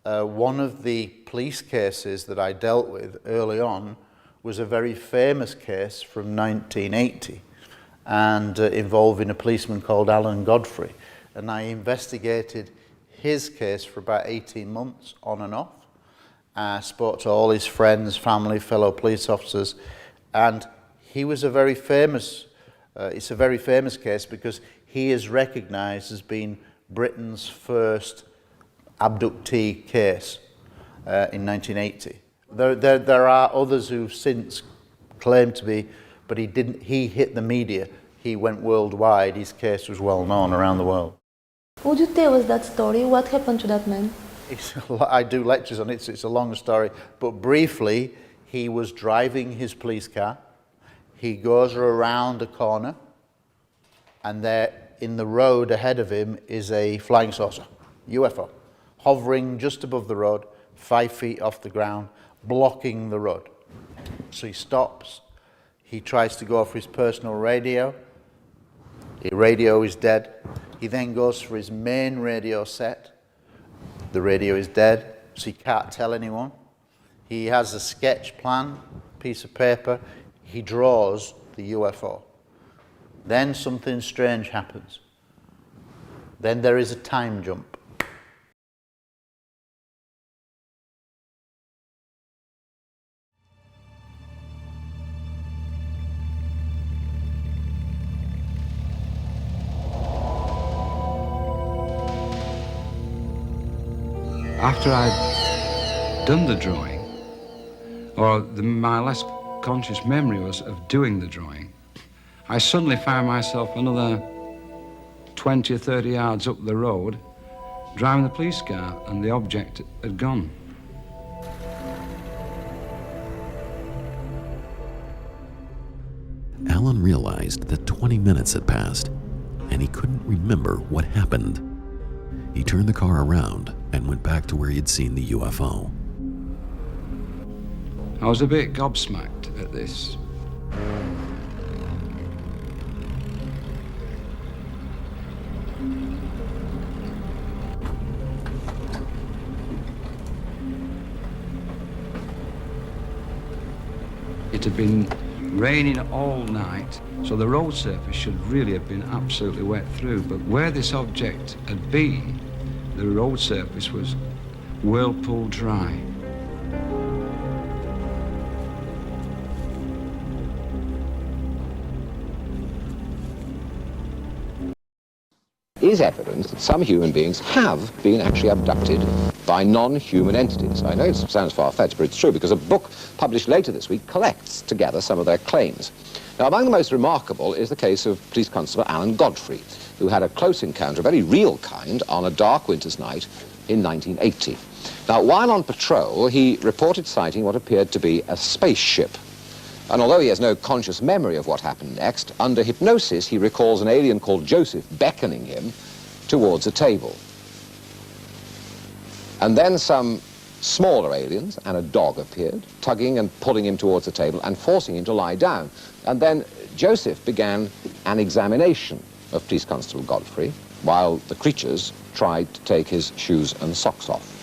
one of the police cases that I dealt with early on was a very famous case from 1980 and involving a policeman called Alan Godfrey. And I investigated his case for about 18 months on and off. I spoke to all his friends, family, fellow police officers, and he was a very famous, it's a very famous case because he is recognised as being Britain's first abductee case in 1980. There are others who've since claimed to be, but he didn't. He hit the media. He went worldwide. His case was well known around the world. Would you tell us that story? What happened to that man? I do lectures on it, so it's a long story. But briefly, he was driving his police car. He goes around a corner, and there in the road ahead of him is a flying saucer, UFO, hovering just above the road, 5 feet off the ground, blocking the road. So he stops. He tries to go for his personal radio. The radio is dead. He then goes for his main radio set. The radio is dead, so he can't tell anyone. He has a sketch plan, piece of paper. He draws the UFO. Then something strange happens. Then there is a time jump. After I'd done the drawing, or my last conscious memory was of doing the drawing, I suddenly found myself another 20 or 30 yards up the road, driving the police car, and the object had gone. Alan realized that 20 minutes had passed, and he couldn't remember what happened. He turned the car around and went back to where he had seen the UFO. I was a bit gobsmacked at this. It had been raining all night, so the road surface should really have been absolutely wet through. But where this object had been, the road surface was whirlpool dry. Is evidence that some human beings have been actually abducted by non-human entities. I know it sounds far-fetched, but it's true, because a book published later this week collects together some of their claims. Now, among the most remarkable is the case of Police Constable Alan Godfrey, who had a close encounter, a very real kind, on a dark winter's night in 1980. Now, while on patrol, he reported sighting what appeared to be a spaceship. And although he has no conscious memory of what happened next, under hypnosis he recalls an alien called Joseph beckoning him towards a table. And then some smaller aliens and a dog appeared, tugging and pulling him towards the table and forcing him to lie down. And then Joseph began an examination of Police Constable Godfrey, while the creatures tried to take his shoes and socks off.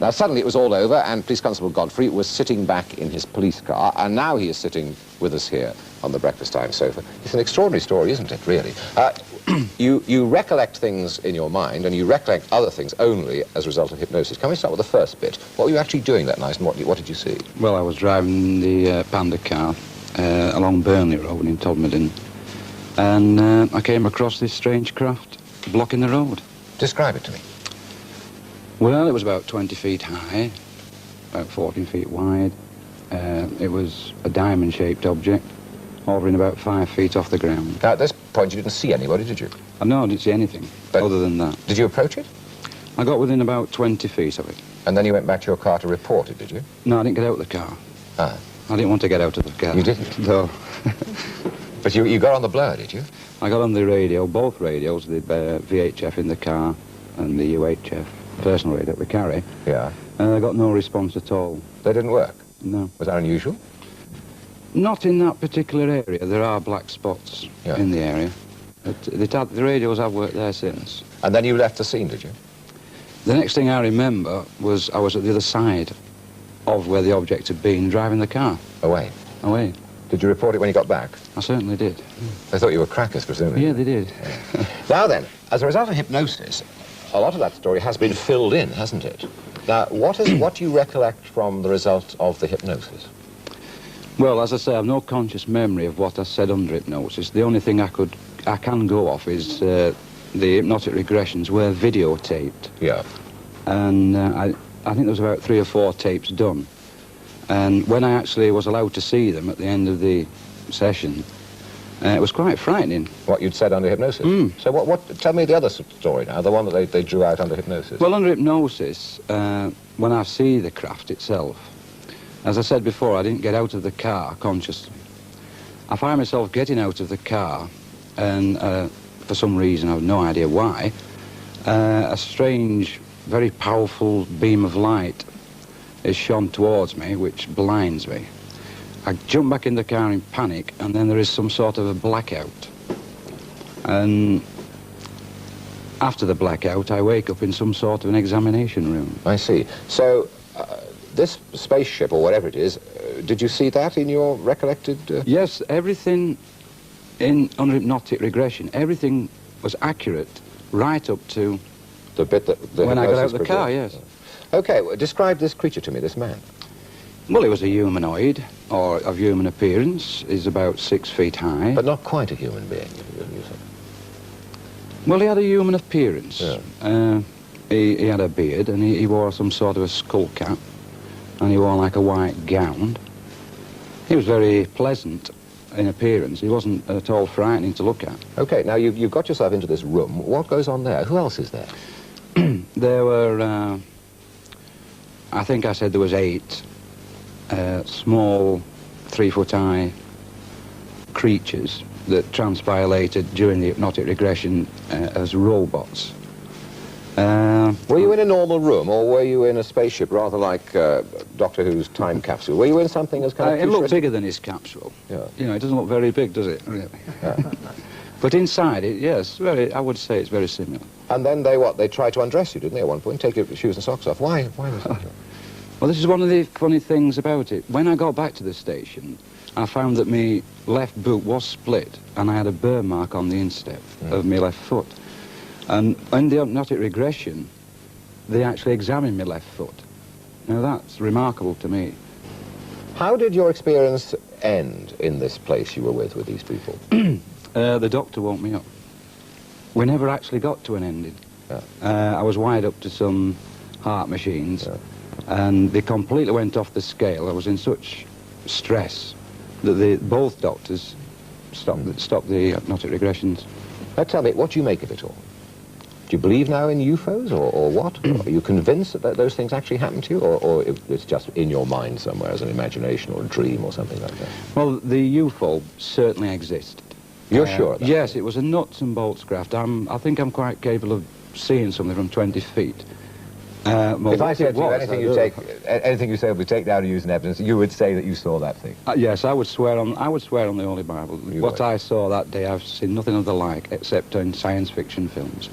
Now, suddenly it was all over, and Police Constable Godfrey was sitting back in his police car, and now he is sitting with us here on the Breakfast Time sofa. It's an extraordinary story, isn't it, really? You recollect things in your mind, and you recollect other things only as a result of hypnosis. Can we start with the first bit? What were you actually doing that night, and what did you see? Well, I was driving the Panda car along Burnley Road in Todmorden, and I came across this strange craft blocking the road. Describe it to me. Well, it was about 20 feet high, about 14 feet wide. It was a diamond-shaped object, hovering about 5 feet off the ground. Now, at this point, you didn't see anybody, did you? No, I didn't see anything other than that. Did you approach it? I got within about 20 feet of it. And then you went back to your car to report it, did you? No, I didn't get out of the car. Ah. I didn't want to get out of the car. You didn't? No. But you got on the blur, did you? I got on the radio, both radios, the VHF in the car and the UHF. Personal radio that we carry. Yeah. And I got no response at all. They didn't work? No. Was that unusual? Not in that particular area. There are black spots in the area. But the radios have worked there since. And then you left the scene, did you? The next thing I remember was I was at the other side of where the object had been, driving the car. Away. Away. Did you report it when you got back? I certainly did. They thought you were crackers, presumably. Yeah, they did. Now then, as a result of hypnosis, a lot of that story has been filled in, hasn't it? Now, what do you recollect from the result of the hypnosis? Well, as I say, I've no conscious memory of what I said under hypnosis. The only thing I can go off is the hypnotic regressions were videotaped. Yeah. And I think there was about 3 or 4 tapes done. And when I actually was allowed to see them at the end of the session, it was quite frightening. What you'd said under hypnosis? Mm. So tell me the other story now, the one that they drew out under hypnosis. Well, under hypnosis, when I see the craft itself, as I said before, I didn't get out of the car consciously. I find myself getting out of the car, and for some reason, I have no idea why, a strange, very powerful beam of light is shone towards me, which blinds me. I jump back in the car in panic, and then there is some sort of a blackout. And after the blackout, I wake up in some sort of an examination room. I see. So, this spaceship, or whatever it is, did you see that in your recollected... Yes, everything under hypnotic regression, everything was accurate right up to... The bit that... when I got out of the car, yes. Okay, well, describe this creature to me, this man. Well, he was a humanoid, or of human appearance. He's about 6 feet high. But not quite a human being, you said. Well, he had a human appearance. Yeah. He had a beard, and he wore some sort of a skull cap, and he wore like a white gown. He was very pleasant in appearance. He wasn't at all frightening to look at. Okay, now you've got yourself into this room. What goes on there? Who else is there? There were, I think I said there was 8 small 3-foot-high creatures that transpilated during the hypnotic regression as robots. Were you in a normal room, or were you in a spaceship, rather like Doctor Who's time capsule? Were you in something as kind of It looked futuristic? bigger than his capsule. Yeah. You know, it doesn't look very big, does it, really? Yeah. But inside it, yes, I would say it's very similar. And then they tried to undress you, didn't they, at one point? Take your shoes and socks off. Why was that? Well, this is one of the funny things about it. When I got back to the station, I found that my left boot was split, and I had a burn mark on the instep of my left foot. And in the hypnotic regression, they actually examined my left foot. Now, that's remarkable to me. How did your experience end in this place you were with these people? The doctor woke me up. We never actually got to an ending. Yeah. I was wired up to some heart machines, Yeah. and they completely went off the scale. I was in such stress that both doctors stopped the hypnotic regressions. Now tell me, what do you make of it all? Do you believe now in UFOs, or what? Are you convinced that those things actually happen to you, or it's just in your mind somewhere as an imagination or a dream or something like that? Well, the UFO certainly existed. You're sure of that? Yes, it was a nuts and bolts craft. I think I'm quite capable of seeing something from 20 feet. Well, if I said to you anything you say will be taken down and used in evidence, you would say that you saw that thing? Yes, I would swear on the Holy Bible. You What would. I saw that day, I've seen nothing of the like except in science fiction films.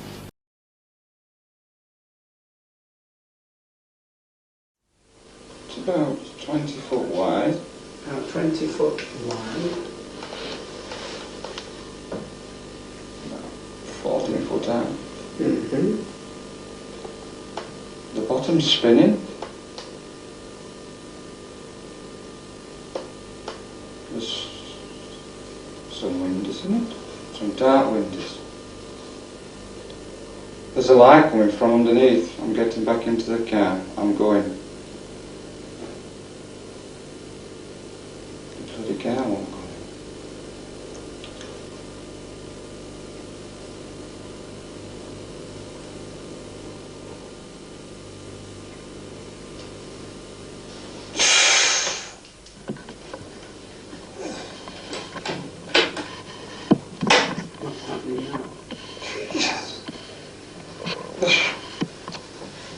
It's about 20 foot wide. About 20 foot wide. About 14 foot high. Mm-hmm. The bottom's spinning. There's some windows in it, some dark windows. There's a light coming from underneath. I'm getting back into the car. I'm going. The bloody car won't go. What's happening now?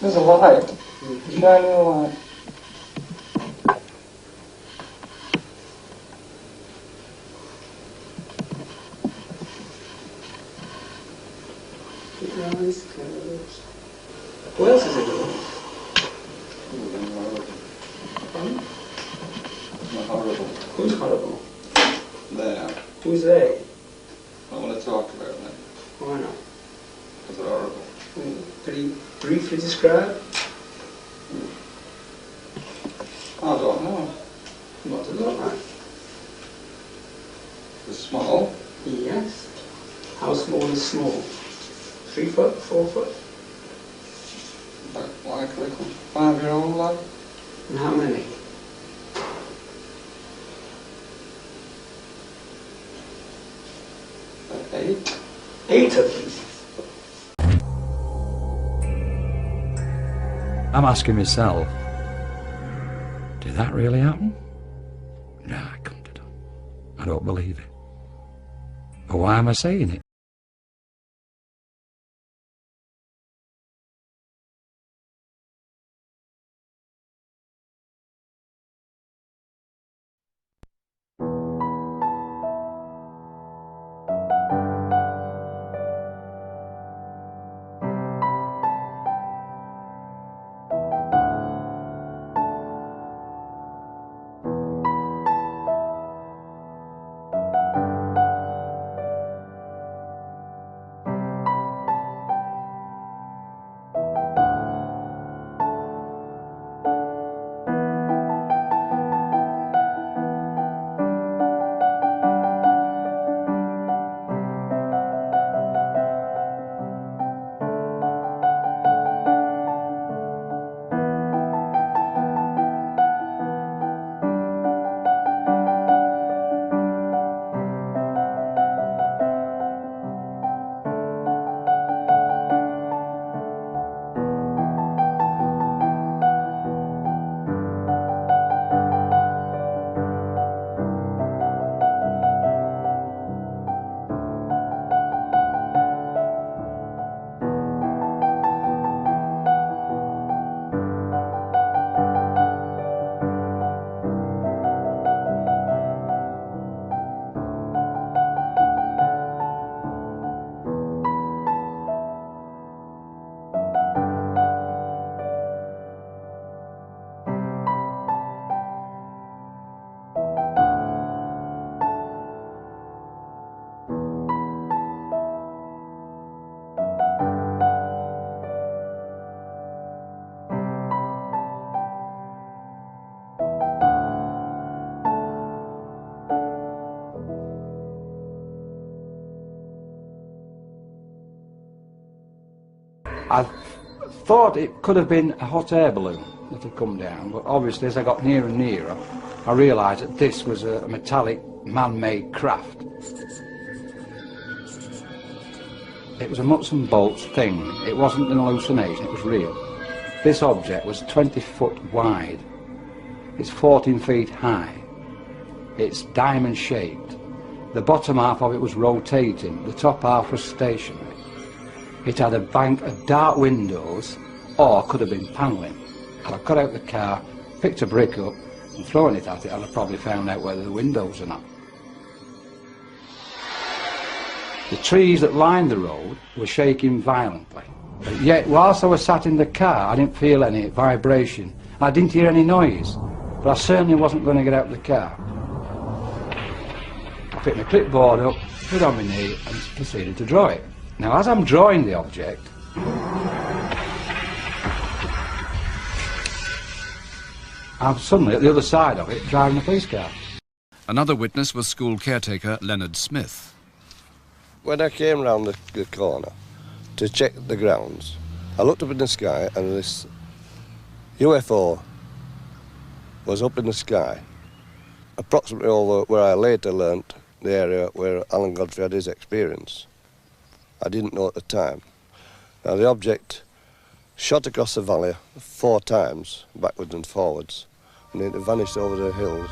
There's a light. Shining a light. Keep your eyes closed. Where's Who's horrible? There. Who's they? I don't want to talk about that. Why not? Because they're horrible. Could you briefly describe? I don't know. What do they look like? They're small. Yes. How small is small? 3 foot, 4 foot? But like a little 5-year-old lad. And how many? About 8. 8 of them. I'm asking myself, did that really happen? No, I couldn't have done. I don't believe it. But why am I saying it? I thought it could have been a hot air balloon that had come down, but obviously as I got nearer and nearer, I realised that this was a metallic, man-made craft. It was a nuts and bolts thing. It wasn't an hallucination, it was real. This object was 20 foot wide. It's 14 feet high. It's diamond shaped. The bottom half of it was rotating, the top half was stationary. It had a bank of dark windows, or could have been panelling. If I got out the car, picked a brick up and thrown it at it, I'd have probably found out whether the windows or not. The trees that lined the road were shaking violently. But yet, whilst I was sat in the car, I didn't feel any vibration. I didn't hear any noise, but I certainly wasn't going to get out of the car. I picked my clipboard up, put it on my knee and proceeded to draw it. Now, as I'm drawing the object, I'm suddenly at the other side of it driving a police car. Another witness was school caretaker Leonard Smith. When I came round the corner to check the grounds, I looked up in the sky and this UFO was up in the sky, approximately over where I later learnt the area where Alan Godfrey had his experience. I didn't know at the time. Now the object shot across the valley 4 times, backwards and forwards, and it vanished over the hills.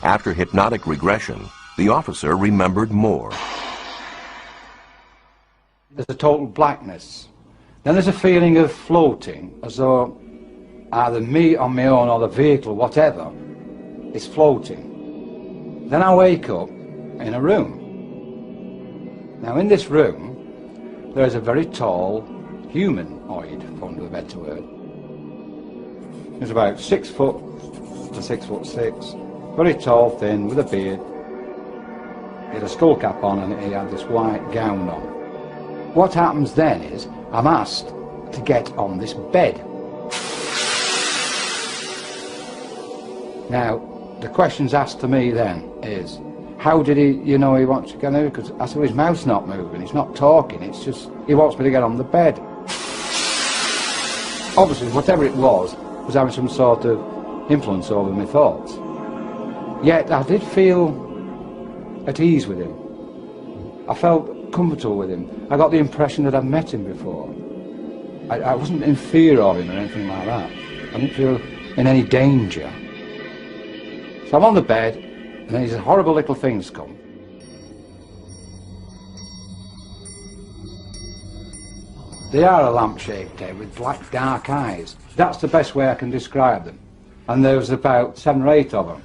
After hypnotic regression, the officer remembered more. There's a total blackness. Then there's a feeling of floating, as though either me on my own or the vehicle, whatever, is floating. Then I wake up in a room. Now in this room, there is a very tall humanoid, for want of a better word. He was about 6 foot to 6'6", very tall, thin, with a beard. He had a skull cap on and he had this white gown on. What happens then is, I'm asked to get on this bed. Now, the questions asked to me then is, how did he wants to get on? Because I said, his mouth's not moving, he's not talking, it's just, he wants me to get on the bed. Obviously, whatever it was having some sort of influence over my thoughts. Yet, I did feel at ease with him. I felt comfortable with him. I got the impression that I'd met him before. I wasn't in fear of him or anything like that. I didn't feel in any danger. So I'm on the bed, and then these horrible little things come. They are a lamp-shaped head with black dark eyes. That's the best way I can describe them. And there was about 7 or 8 of them.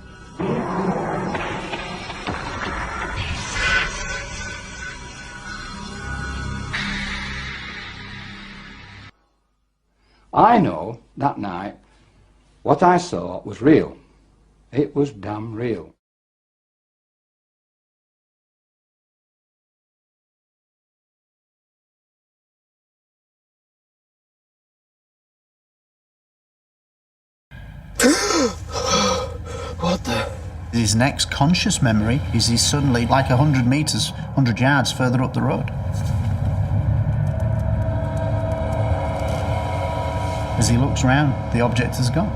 I know that night what I saw was real. It was damn real. What the? His next conscious memory is he's suddenly like 100 metres, 100 yards further up the road. As he looks round, the object has gone.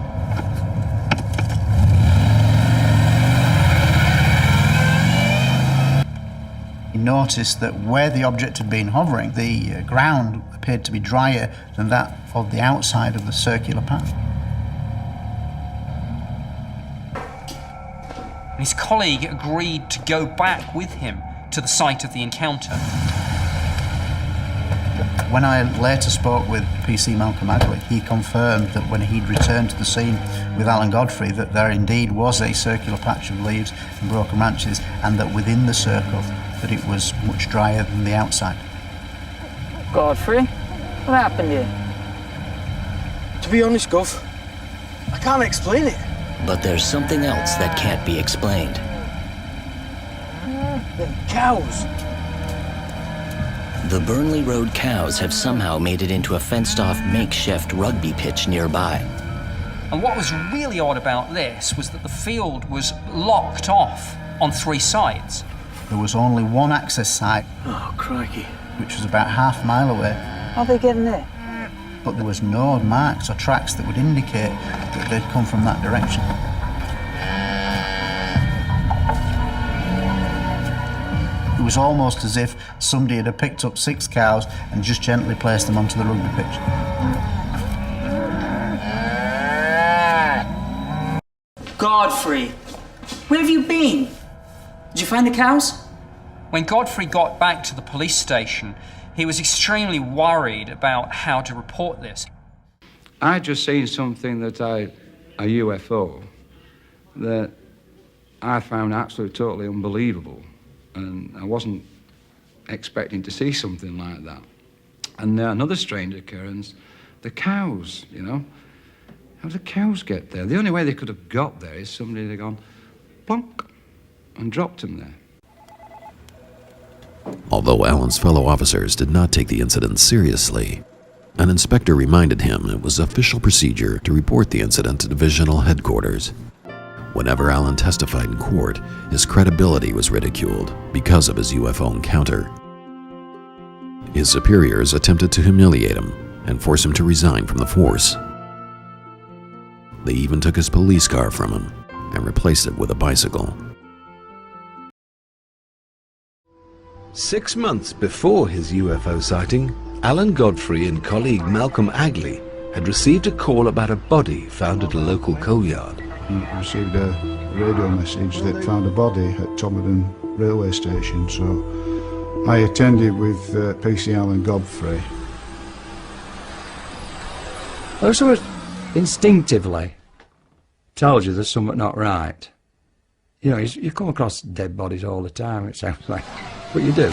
He noticed that where the object had been hovering, the ground appeared to be drier than that of the outside of the circular path. His colleague agreed to go back with him to the site of the encounter. When I later spoke with PC Malcolm Agley, he confirmed that when he'd returned to the scene with Alan Godfrey, that there indeed was a circular patch of leaves and broken branches, and that within the circle, that it was much drier than the outside. Godfrey, what happened here? To be honest, Gov, I can't explain it. But there's something else that can't be explained. The cows. The Burnley Road cows have somehow made it into a fenced-off makeshift rugby pitch nearby. And what was really odd about this was that the field was locked off on 3 sides. There was only one access site. Oh, crikey. Which was about half a mile away. How are they getting there? But there was no marks or tracks that would indicate that they'd come from that direction. It was almost as if somebody had picked up 6 cows and just gently placed them onto the rugby pitch. Godfrey, where have you been? Did you find the cows? When Godfrey got back to the police station, he was extremely worried about how to report this. I just seen something a UFO, that I found absolutely totally unbelievable. And I wasn't expecting to see something like that. And another strange occurrence, the cows, How did the cows get there? The only way they could have got there is somebody had gone plonk and dropped them there. Although Alan's fellow officers did not take the incident seriously, an inspector reminded him it was official procedure to report the incident to divisional headquarters. Whenever Alan testified in court, his credibility was ridiculed because of his UFO encounter. His superiors attempted to humiliate him and force him to resign from the force. They even took his police car from him and replaced it with a bicycle. 6 months before his UFO sighting, Alan Godfrey and colleague Malcolm Agley had received a call about a body found at a local coal yard. He received a radio message that found a body at Todmorden railway station, so I attended with PC Alan Godfrey. I sort of instinctively told you there's something not right. You come across dead bodies all the time, it sounds like, but you do.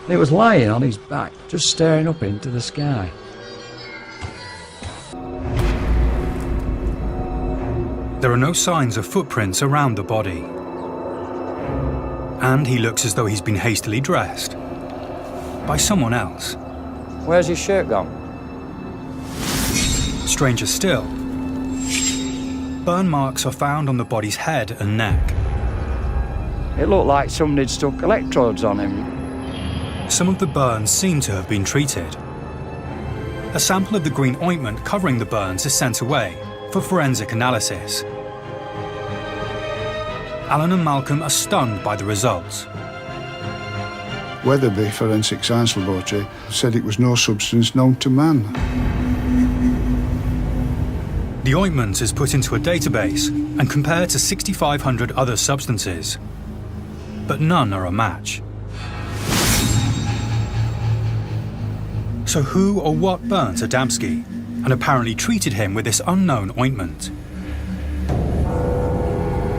And it was lying on his back, just staring up into the sky. There are no signs of footprints around the body. And he looks as though he's been hastily dressed by someone else. Where's his shirt gone? Stranger still, burn marks are found on the body's head and neck. It looked like somebody'd stuck electrodes on him. Some of the burns seem to have been treated. A sample of the green ointment covering the burns is sent away for forensic analysis. Alan and Malcolm are stunned by the results. Weatherby Forensic Science Laboratory said it was no substance known to man. The ointment is put into a database and compared to 6,500 other substances, but none are a match. So who or what burnt Adamski and apparently treated him with this unknown ointment?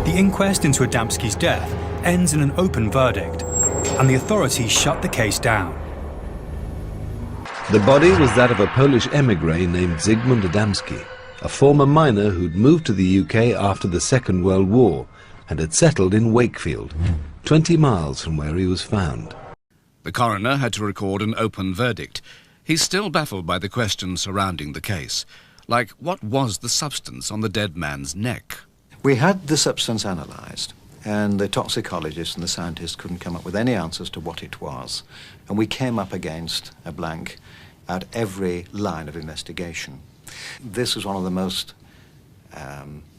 The inquest into Adamski's death ends in an open verdict, and the authorities shut the case down. The body was that of a Polish emigre named Zygmunt Adamski, a former miner who'd moved to the UK after the Second World War and had settled in Wakefield, 20 miles from where he was found. The coroner had to record an open verdict. He's still baffled by the questions surrounding the case, like what was the substance on the dead man's neck? We had the substance analysed, and the toxicologists and the scientists couldn't come up with any answers to what it was. And we came up against a blank at every line of investigation. This was one of the most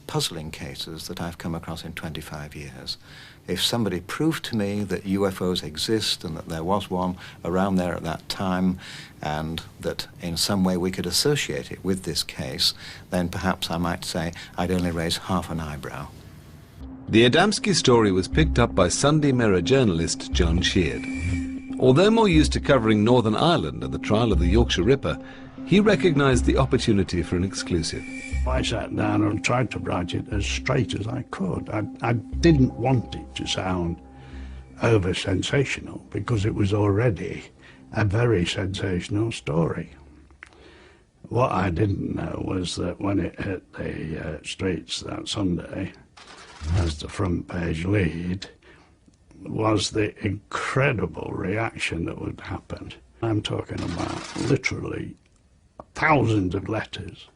puzzling cases that I've come across in 25 years. If somebody proved to me that UFOs exist and that there was one around there at that time and that in some way we could associate it with this case, then perhaps I might say I'd only raise half an eyebrow. The Adamski story was picked up by Sunday Mirror journalist John Sheard. Although more used to covering Northern Ireland and the trial of the Yorkshire Ripper, he recognised the opportunity for an exclusive. I sat down and tried to write it as straight as I could. I didn't want it to sound over-sensational because it was already a very sensational story. What I didn't know was that when it hit the streets that Sunday as the front page lead was the incredible reaction that would happen. I'm talking about literally thousands of letters,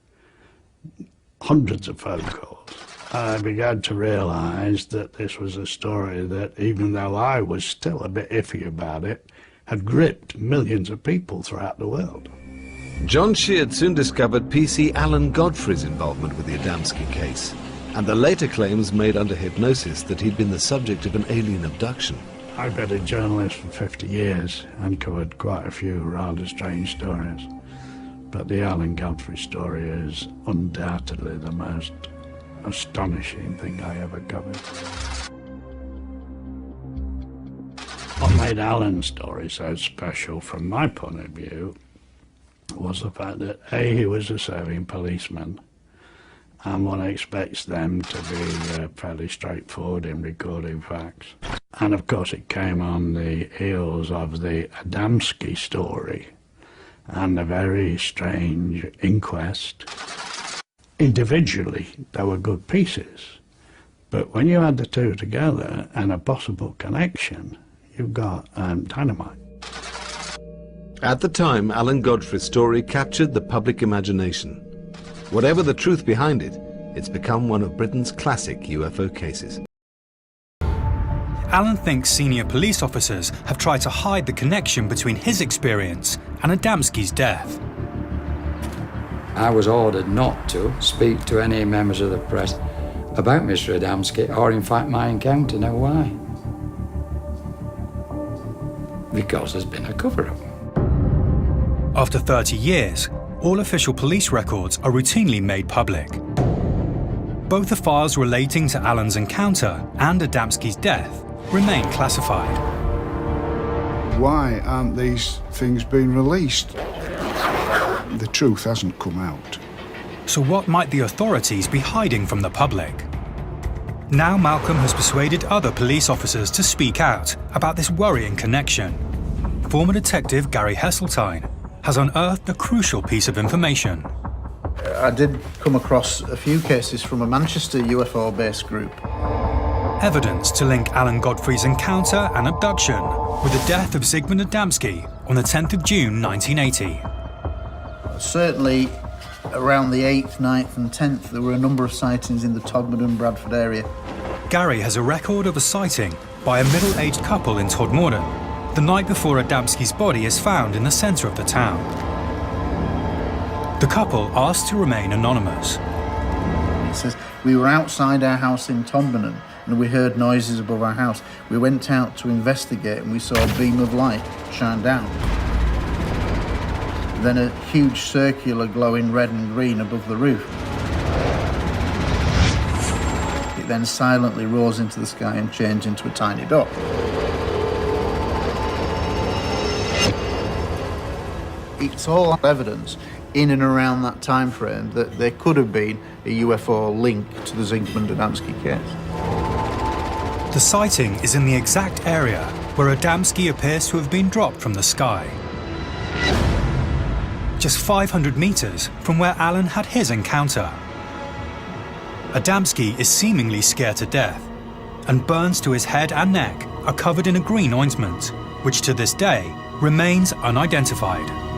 hundreds of phone calls. I began to realise that this was a story that, even though I was still a bit iffy about it, had gripped millions of people throughout the world. John Sheard soon discovered PC Alan Godfrey's involvement with the Adamski case, and the later claims made under hypnosis that he'd been the subject of an alien abduction. I've been a journalist for 50 years and covered quite a few rather strange stories. But the Alan Godfrey story is undoubtedly the most astonishing thing I ever covered. What made Alan's story so special from my point of view was the fact that A, he was a serving policeman, and one expects them to be fairly straightforward in recording facts. And of course it came on the heels of the Adamski story and a very strange inquest. Individually, they were good pieces, but when you add the two together and a possible connection, you've got dynamite. At the time, Alan Godfrey's story captured the public imagination. Whatever the truth behind it, it's become one of Britain's classic UFO cases. Alan thinks senior police officers have tried to hide the connection between his experience and Adamski's death. I was ordered not to speak to any members of the press about Mr. Adamski, or in fact my encounter. Know why? Because there's been a cover-up. After 30 years, all official police records are routinely made public. Both the files relating to Alan's encounter and Adamski's death remain classified. Why aren't these things being released? The truth hasn't come out. So what might the authorities be hiding from the public? Now Malcolm has persuaded other police officers to speak out about this worrying connection. Former detective Gary Hesseltine has unearthed a crucial piece of information. I did come across a few cases from a Manchester UFO-based group. Evidence to link Alan Godfrey's encounter and abduction with the death of Zygmunt Adamski on the 10th of June 1980. Certainly around the 8th, 9th and 10th there were a number of sightings in the Todmorden, Bradford area. Gary has a record of a sighting by a middle-aged couple in Todmorden the night before Adamski's body is found in the centre of the town. The couple asked to remain anonymous. It says, we were outside our house in Todmorden and we heard noises above our house. We went out to investigate and we saw a beam of light shine down. Then a huge circular glowing red and green above the roof. It then silently rose into the sky and changed into a tiny dot. It's all evidence in and around that time frame that there could have been a UFO link to the Zygmunt Adamski case. The sighting is in the exact area where Adamski appears to have been dropped from the sky. Just 500 meters from where Alan had his encounter. Adamski is seemingly scared to death, and burns to his head and neck are covered in a green ointment, which to this day remains unidentified.